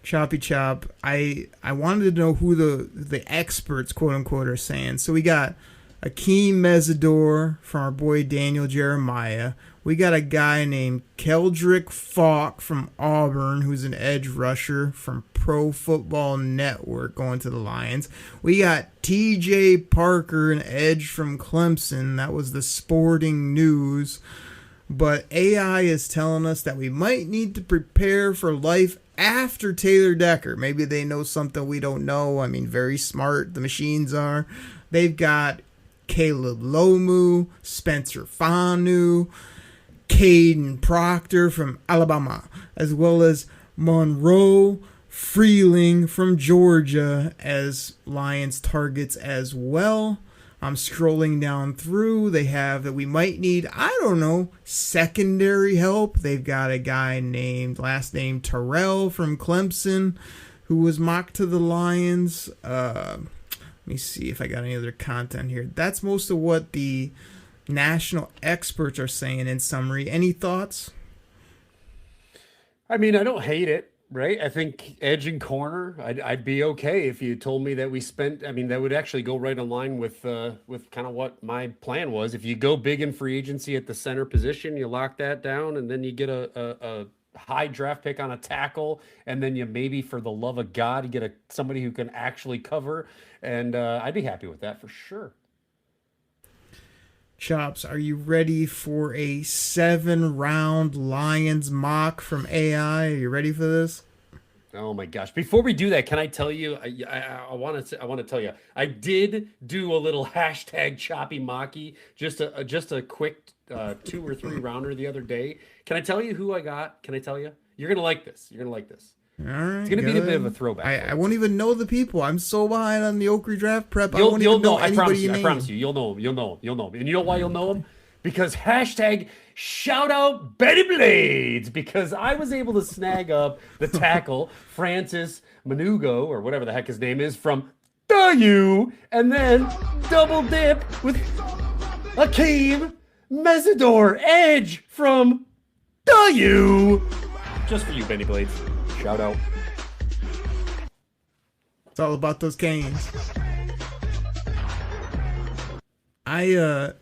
Choppy chop. I wanted to know who the experts, quote unquote, are saying. So we got Akeem Mesidor from our boy Daniel Jeremiah. We got a guy named Keldrick Falk from Auburn, who's an edge rusher from Pro Football Network, going to the Lions. We got T.J. Parker, an edge from Clemson. That was the Sporting News. But AI is telling us that we might need to prepare for life after Taylor Decker. Maybe they know something we don't know. I mean, very smart, the machines are. They've got Caleb Lomu, Spencer Fanu, Caden Proctor from Alabama, as well as Monroe Freeling from Georgia as Lions targets as well. I'm scrolling down through. They have that we might need, I don't know, secondary help. They've got a guy named, last name Terrell from Clemson, who was mocked to the Lions. Let me see if I got any other content here. That's most of what the national experts are saying in summary. Any thoughts? I mean, I don't hate it, right? I think edge and corner, I'd be okay if you told me that we spent, I mean, that would actually go right in line with kind of what my plan was. If you go big in free agency at the center position, you lock that down, and then you get a high draft pick on a tackle, and then you maybe, for the love of God, you get somebody who can actually cover, and I'd be happy with that for sure. Chops, are you ready for a 7-round Lions mock from AI? Are you ready for this? Oh my gosh! Before we do that, can I tell you? I want to tell you. I did do a little hashtag choppy mocky, just a quick 2 or 3 rounder the other day. Can I tell you who I got? Can I tell you? You're gonna like this. All right, it's gonna be a bit of a throwback. I won't even know the people. I'm so behind on the Oakley draft prep. You'll know. I promise you. You'll know them. And you know why you'll know them? Because hashtag shout out Betty Blades, because I was able to snag up the tackle Francis Manugo, or whatever the heck his name is, from the U, and then double dip with Akeem Mesidor, edge from the U. Just for you, Benny Blades. Shout out. It's all about those canes. I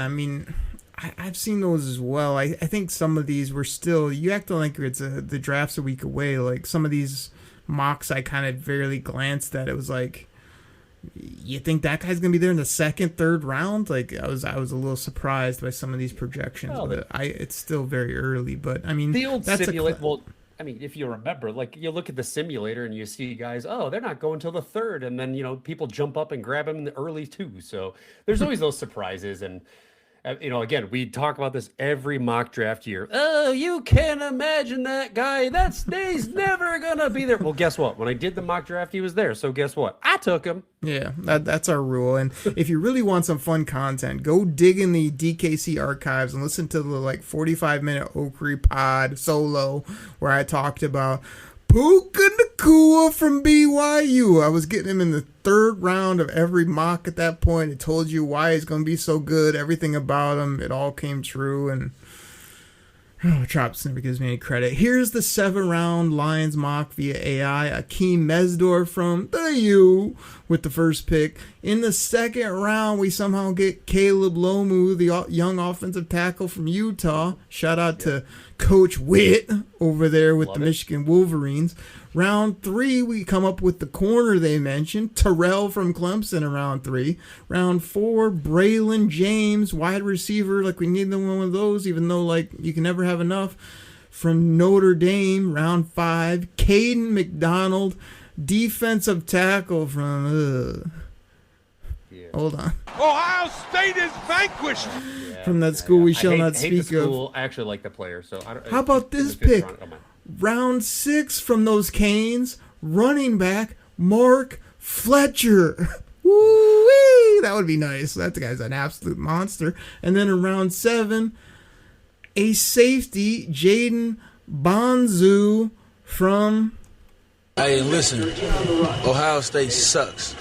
mean, I've seen those as well. I think some of these were still, you act like it's the draft's a week away. Like some of these mocks I kind of barely glanced at. It was like, you think that guy's gonna be there in the 2nd, 3rd round? Like I was a little surprised by some of these projections. But it's still very early. But I mean, the old simulate. Well, I mean, if you remember, like you look at the simulator and you see guys, oh, they're not going till the 3rd, and then people jump up and grab them in the early too. So there's always those surprises, and again, we talk about this every mock draft year. Oh, you can't imagine that guy. He's never gonna be there. Well, guess what? When I did the mock draft, he was there. So guess what? I took him. Yeah, that's our rule. And if you really want some fun content, go dig in the DKC archives and listen to the 45-minute Oakley pod solo where I talked about Puka Nacua from BYU. I was getting him in the 3rd round of every mock at that point. It told you why he's going to be so good, everything about him. It all came true, and Chops never gives me any credit. Here's the 7-round Lions mock via AI. Akeem Mesidor from the U with the first pick. In the 2nd round, we somehow get Caleb Lomu, the young offensive tackle from Utah. Shout out to Coach Witt over there with the Michigan Wolverines. Round 3, we come up with the corner they mentioned, Terrell from Clemson in round 3. Round 4, Braylon James, wide receiver, we need one of those, even though you can never have enough. From Notre Dame, round 5, Caden McDonald, defensive tackle from hold on. Ohio State is vanquished. from that school we shall not hate the speak of. school. I actually like the player. So How about this pick? Round 6 from those Canes, running back Mark Fletcher. Woo-wee! That would be nice. That guy's an absolute monster. And then in round 7, a safety, Jaden Bonzu from... Hey, listen, Ohio State sucks.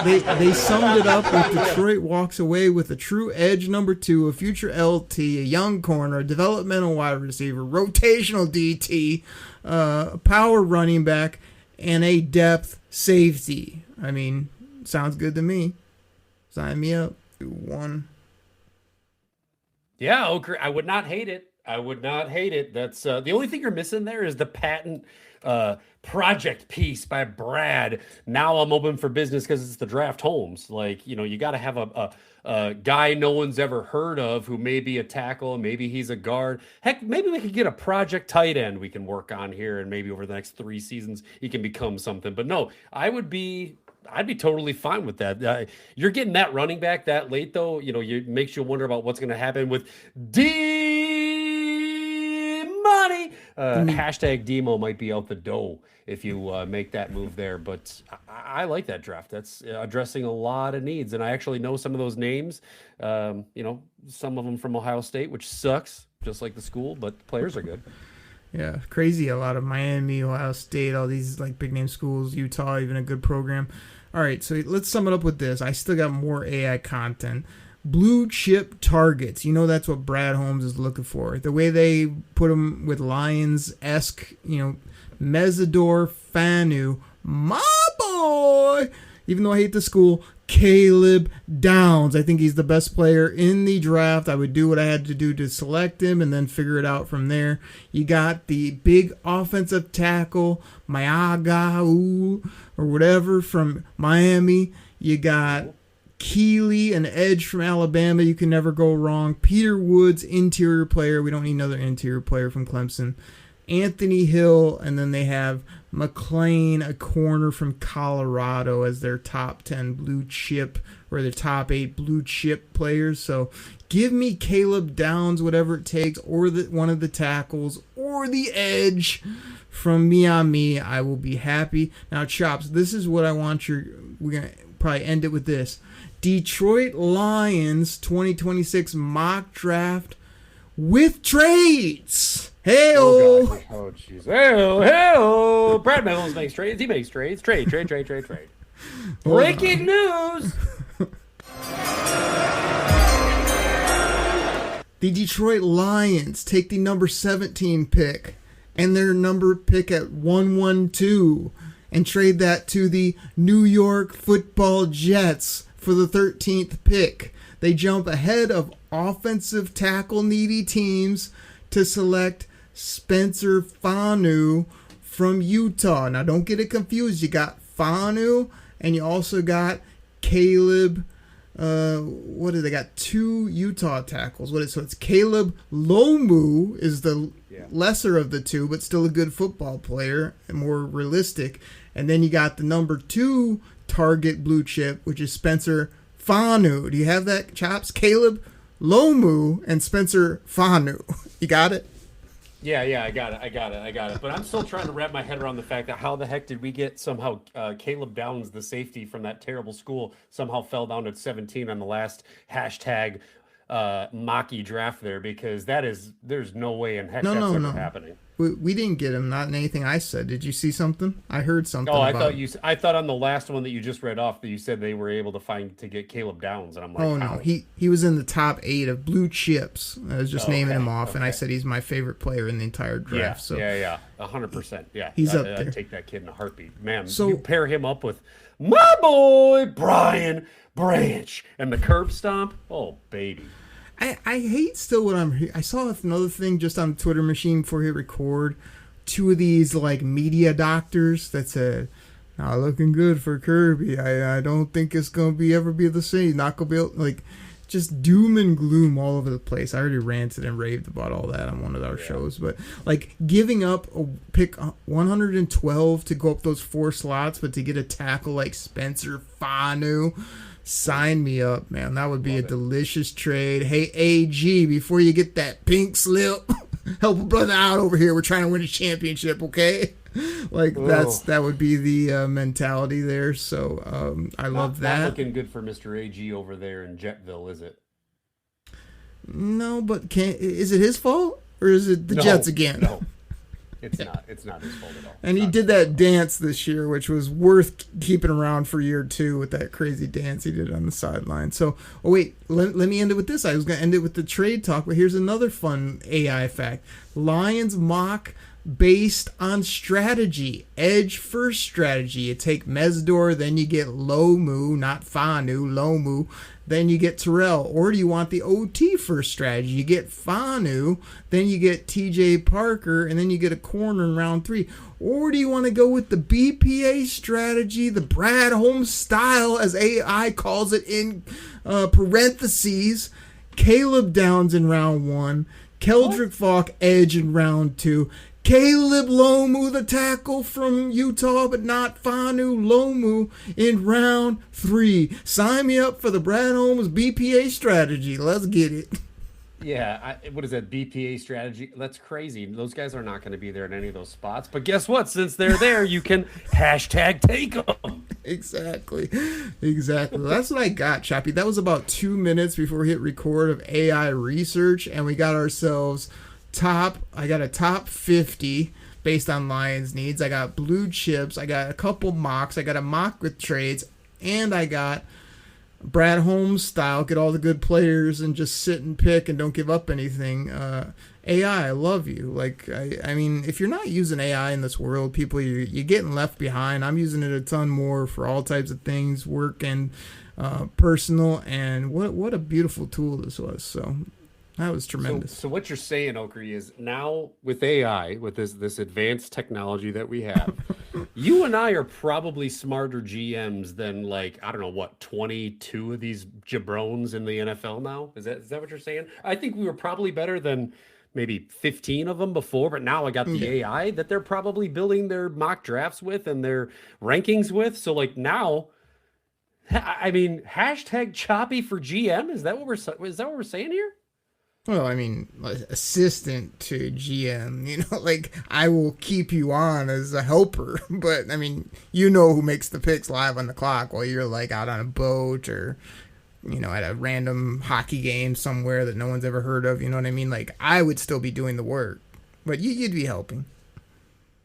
They summed it up with Detroit walks away with a true edge number 2, a future LT, a young corner, a developmental wide receiver, rotational DT, a power running back, and a depth safety. I mean, sounds good to me. Sign me up. 1. Yeah, I would not hate it. I would not hate it. That's the only thing you're missing there is the patent project piece by Brad. Now I'm open for business because it's the draft Holmes. Like, you got to have a guy no one's ever heard of who may be a tackle, maybe he's a guard. Heck, maybe we could get a project tight end we can work on here, and maybe over the next 3 seasons he can become something. But no, I'd be totally fine with that. You're getting that running back that late, though. It makes you wonder about what's going to happen with money. Hashtag Demo might be out the door if you make that move there. But I like that draft. That's addressing a lot of needs. And I actually know some of those names, some of them from Ohio State, which sucks, just like the school, but the players are good. Yeah, crazy. A lot of Miami, Ohio State, all these like big name schools, Utah, even a good program. All right, so let's sum it up with this. I still got more AI content. Blue chip targets. That's what Brad Holmes is looking for. The way they put them with Lions-esque, Mesidor Fanu, my boy. Even though I hate the school, Caleb Downs. I think he's the best player in the draft. I would do what I had to do to select him and then figure it out from there. You got the big offensive tackle, Mayagau, or whatever, from Miami. You got Keeley, an edge from Alabama. You can never go wrong. Peter Woods, interior player. We don't need another interior player from Clemson. Anthony Hill, and then they have McLean, a corner from Colorado, as their top 10 blue chip, or their top 8 blue chip players. So give me Caleb Downs, whatever it takes, or one of the tackles, or the edge from Miami. I will be happy. Now, Chops, this is what I want we're going to probably end it with this. Detroit Lions 2026 mock draft with trades. Hey-o. Oh, jeez. Hey-o. Brad Mills makes trades. He makes trades. Trade. Breaking news. The Detroit Lions take the number 17 pick and their number pick at 112 and trade that to the New York Football Jets for the 13th pick. They jump ahead of offensive tackle needy teams to select Spencer Fanu from Utah. Now, don't get it confused. You got Fanu, and you also got Caleb. They got 2 Utah tackles. So it's Caleb Lomu is the lesser of the 2, but still a good football player and more realistic. And then you got the number 2 target blue chip, which is Spencer Fanu. Do you have that, Chops? Caleb Lomu and Spencer Fanu. You got it? Yeah, I got it. But I'm still trying to wrap my head around the fact that how the heck did we get somehow Caleb Downs, the safety from that terrible school, somehow fell down at 17 on the last hashtag mocky draft there, because there's no way in heck that's ever happening. We didn't get him, not in anything I said. Did you see something? I heard something. I thought on the last one that you just read off that you said they were able to get Caleb Downs, and I'm like, no, he was in the top 8 of blue chips. I was just naming him off, and I said he's my favorite player in the entire draft. Yeah, 100%. Yeah, he's up there. I'd take that kid in a heartbeat, man. So you pair him up with my boy Brian Branch and the curb stomp. Oh, baby. I hate still what I'm hearing. I saw another thing just on the Twitter machine before we record. 2 of these like media doctors that said, "Not looking good for Kirby. I don't think it's gonna ever be the same. Not gonna be like just doom and gloom all over the place." I already ranted and raved about all that on one of our shows, but like giving up a pick 112 to go up those 4 slots, but to get a tackle like Spencer Fanu. Sign me up, man. That would be a delicious trade. Hey, AG, before you get that pink slip, help a brother out over here. We're trying to win a championship, okay? Like, that would be the mentality there. So I love that. Not looking good for Mr. AG over there in Jetville, is it? No, but is it his fault? Or is it the Jets again? No. It's not his fault at all. And he did that dance this year, which was worth keeping around for year 2 with that crazy dance he did on the sideline. So, let me end it with this. I was going to end it with the trade talk, but here's another fun AI fact. Lions mock based on strategy. Edge first strategy. You take Mesdor, then you get Lomu, not Fanu, Lomu. Then you get Terrell. Or do you want the OT first strategy? You get Fanu, then you get TJ Parker, and then you get a corner in round 3. Or do you want to go with the BPA strategy, the Brad Holmes style, as AI calls it in parentheses? Caleb Downs in round 1, Keldrick Falk edge in round 2, Caleb Lomu, the tackle from Utah, but not Fanu Lomu in round 3. Sign me up for the Brad Holmes BPA strategy. Let's get it. Yeah, what is that BPA strategy? That's crazy. Those guys are not going to be there in any of those spots. But guess what? Since they're there, you can hashtag take them. Exactly. That's what I got, Choppy. That was about 2 minutes before we hit record of AI research, and we got ourselves I got a top 50 based on Lions needs. I got blue chips. I got a couple mocks. I got a mock with trades, and I got Brad Holmes style. Get all the good players and just sit and pick and don't give up anything. AI, I love you. Like, I mean, if you're not using AI in this world, people, you're getting left behind. I'm using it a ton more for all types of things, work and personal. And what a beautiful tool this was. So. That was tremendous. So what you're saying, Okri, is now with AI, with this advanced technology that we have, you and I are probably smarter GMs than, like, I don't know, what, 22 of these jabrones in the NFL now? Is that what you're saying? I think we were probably better than maybe 15 of them before, but now I got the AI that they're probably building their mock drafts with and their rankings with. So, like, now, I mean, hashtag choppy for GM. Is that what we're saying here? Well, I mean, assistant to GM, you know, like, I will keep you on as a helper, but, I mean, you know who makes the picks live on the clock while you're, like, out on a boat or, you know, at a random hockey game somewhere that no one's ever heard of, you know what I mean? Like, I would still be doing the work, but you'd be helping.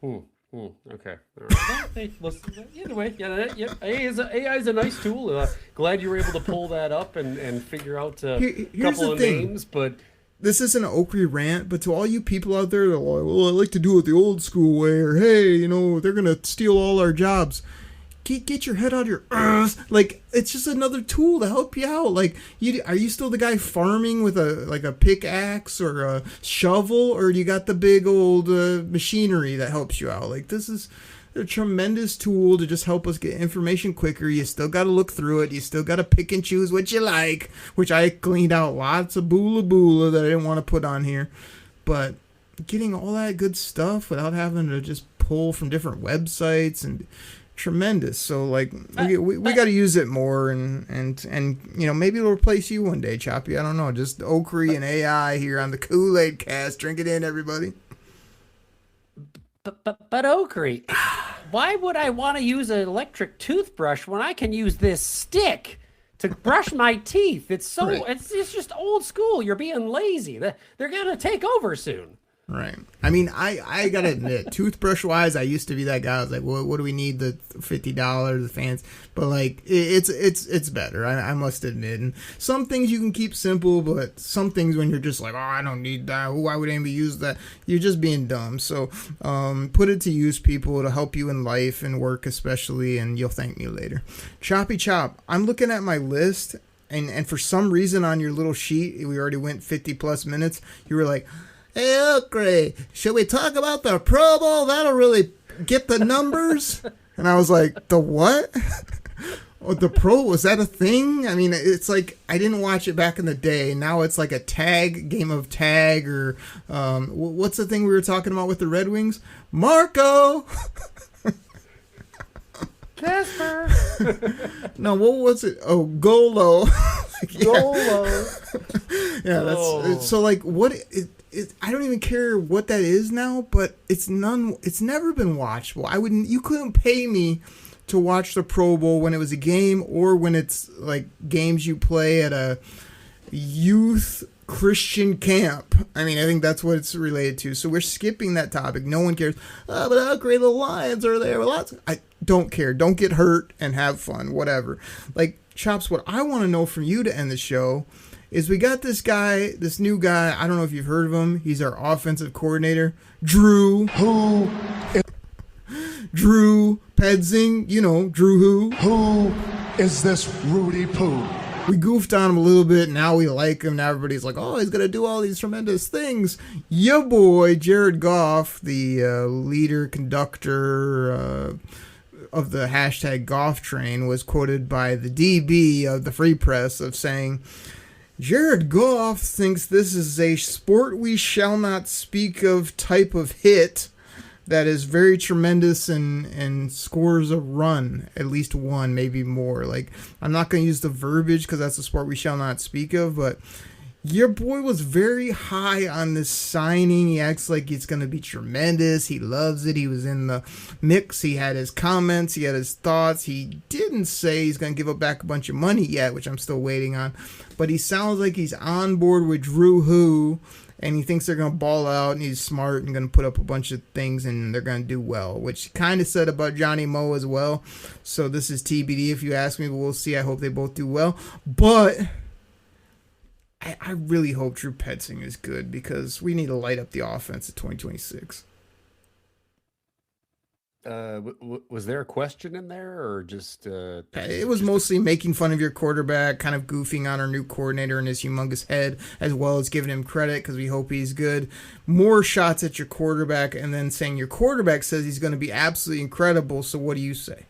Okay. All right. Hey, listen, either way, AI is a nice tool. Glad you were able to pull that up and figure out a couple of names, but this isn't an Okri rant, but to all you people out there that are like, well, I like to do it the old school way, or hey, you know, they're gonna steal all our jobs. Get your head out of your like, it's just another tool to help you out. Like, are you still the guy farming with a pickaxe or a shovel, or do you got the big old machinery that helps you out? Like, this is a tremendous tool to just help us get information quicker. You still got to look through it. You still got to pick and choose what you like, which I cleaned out lots of boola that I didn't want to put on here. But getting all that good stuff without having to just pull from different websites and tremendous. So, like, we got to use it more, and you know, maybe it'll replace you one day, Choppy. I don't know. Just Okri and AI here on the Koolaid Cast. Drink it in, everybody. But Okri, why would I want to use an electric toothbrush when I can use this stick to brush my teeth? It's so it's just old school. You're being lazy. They're gonna take over soon. Right. I mean, I gotta admit, toothbrush wise, I used to be that guy. I was like, well, what do we need the $50, the fans? But, like, it's better. I must admit. And some things you can keep simple, but some things when you're just like, oh, I don't need that. Why would anybody use that? You're just being dumb. So, put it to use, people. It'll help you in life and work especially, and you'll thank me later. Choppy Chop. I'm looking at my list, and for some reason on your little sheet, we already went 50 plus minutes. You were like, hey, Okri, should we talk about the Pro Bowl? That'll really get the numbers. And I was like, the what? Oh, the Pro, was that a thing? I mean, it's like, I didn't watch it back in the day. Now it's like a game of tag, or what's the thing we were talking about with the Red Wings? Marco! Casper. No, what was it? Oh, Golo. Golo. Yeah, that's so like what I don't even care what that is now, but it's never been watchable. You couldn't pay me to watch the Pro Bowl when it was a game or when it's like games you play at a youth Christian camp. I mean, I think that's what it's related to. So we're skipping that topic. No one cares. But how great the Lions are there. I don't care. Don't get hurt and have fun. Whatever. Like, Chops, what I want to know from you to end the show is we got this new guy. I don't know if you've heard of him. He's our offensive coordinator, Drew. Drew Pedzing. You know, Drew who? Who is this Rudy Poo? We goofed on him a little bit. Now we like him. Now everybody's like, oh, he's going to do all these tremendous things. Your boy, Jared Goff, the leader, conductor of the hashtag Goff train, was quoted by the DB of the Free Press of saying, Jared Goff thinks this is a sport we shall not speak of type of hit that is very tremendous and scores a run, at least one, maybe more. Like, I'm not going to use the verbiage because that's a sport we shall not speak of, but your boy was very high on this signing. He acts like it's going to be tremendous. He loves it. He was in the mix. He had his comments. He had his thoughts. He didn't say he's going to give up back a bunch of money yet, which I'm still waiting on, but he sounds like he's on board with Drew Who, and he thinks they're going to ball out, and he's smart and going to put up a bunch of things, and they're going to do well, which he kind of said about Johnny Moe as well. So this is TBD if you ask me, but we'll see. I hope they both do well. But I really hope Drew Petzing is good because we need to light up the offense of 2026. Was there a question in there or just it was mostly making fun of your quarterback, kind of goofing on our new coordinator and his humongous head, as well as giving him credit because we hope he's good. More shots at your quarterback and then saying your quarterback says he's going to be absolutely incredible. So what do you say?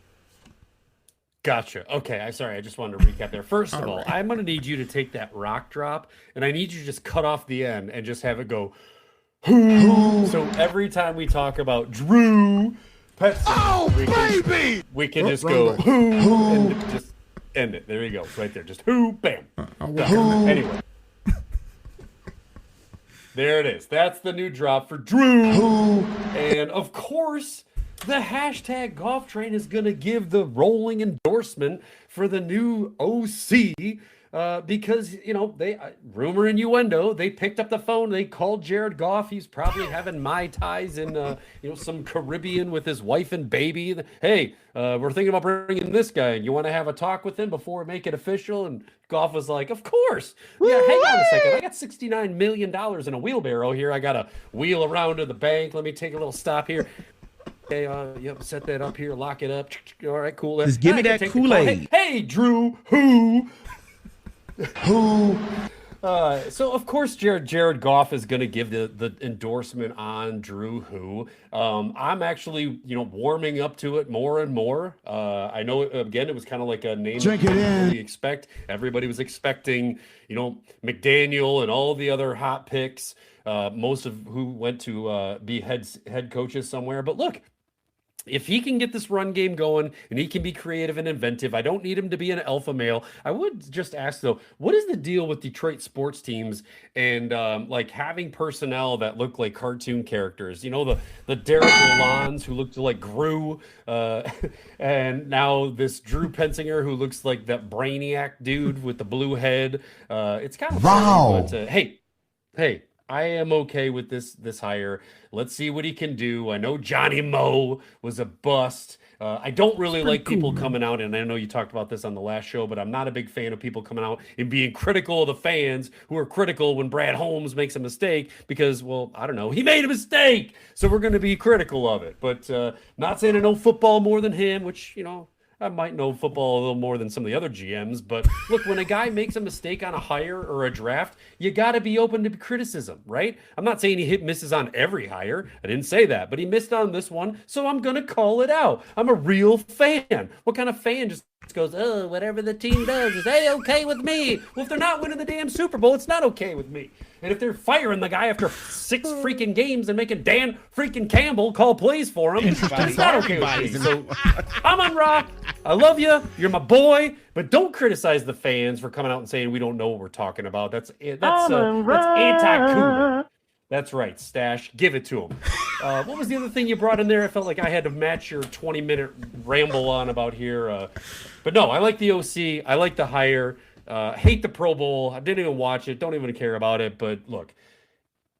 Gotcha. Okay, I'm sorry. I just wanted to recap there. First of all, I'm going to need you to take that rock drop, and I need you to just cut off the end and just have it go, who? So every time we talk about Drew Petzing, we can just go, who, and just end it. There you go. Right there. Just who, bam. Anyway. There it is. That's the new drop for Drew. And, of course, the hashtag Goff train is going to give the rolling endorsement for the new OC because, you know, they rumor innuendo, they picked up the phone, they called Jared Goff. He's probably having Mai Tais in, you know, some Caribbean with his wife and baby. Hey, we're thinking about bringing this guy in. You want to have a talk with him before we make it official? And Goff was like, of course. Yeah, hang on a second. I got $69 million in a wheelbarrow here. I got to wheel around to the bank. Let me take a little stop here. Okay, yep, set that up here, lock it up. All right, cool. Just give me that Koolaid. Hey, Drew, who? So of course Jared Goff is going to give the endorsement on Drew Who. I'm actually, you know, warming up to it more and more. I know again it was kind of like a name Drink it in. Really expect. Everybody was expecting, you know, McDaniel and all the other hot picks. Most of who went to be head coaches somewhere. But look, if he can get this run game going and he can be creative and inventive, I don't need him to be an alpha male. I would just ask, though, what is the deal with Detroit sports teams and like having personnel that look like cartoon characters? You know, the Derek Lalondes who looked like Gru, and now this Drew Pensinger who looks like that Brainiac dude with the blue head. It's kind of wow. Funny, but hey. I am okay with this hire. Let's see what he can do. I know Johnny Moe was a bust. I don't really like people coming out, and I know you talked about this on the last show, but I'm not a big fan of people coming out and being critical of the fans who are critical when Brad Holmes makes a mistake because, well, I don't know, he made a mistake, so we're going to be critical of it. But not saying I know football more than him, which, you know, I might know football a little more than some of the other GMs, but look, when a guy makes a mistake on a hire or a draft, you got to be open to criticism, right? I'm not saying he misses on every hire. I didn't say that, but he missed on this one, so I'm going to call it out. I'm a real fan. What kind of fan just goes, oh, whatever the team does is A-okay with me. Well, if they're not winning the damn Super Bowl, it's not okay with me. And if they're firing the guy after 6 freaking games and making Dan freaking Campbell call plays for him, it's not okay with me. So I'm on rock. I love you. You're my boy. But don't criticize the fans for coming out and saying we don't know what we're talking about. That's anti-Koolaid. That's right, Stash. Give it to him. What was the other thing you brought in there? I felt like I had to match your 20-minute ramble on about here. But no, I like the OC. I like the hire. Hate the Pro Bowl. I didn't even watch it. Don't even care about it. But look,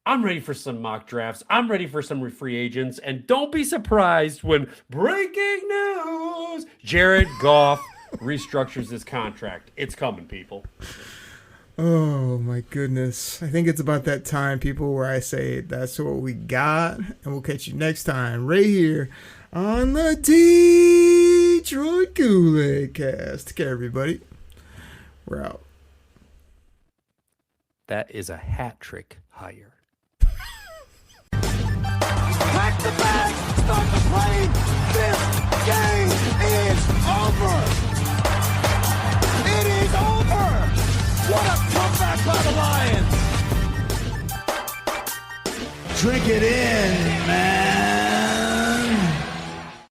I'm ready for some mock drafts. I'm ready for some free agents. And don't be surprised when breaking news, Jared Goff restructures his contract. It's coming, people. Oh my goodness. I think it's about that time, people, where I say that's what we got. And we'll catch you next time right here on the Detroit Koolaid Cast. Take care, everybody. We're out. That is a hat trick hire. Pack the bag, start the plane. This game is over. It is over. What a comeback by the Lions. Drink it in, man.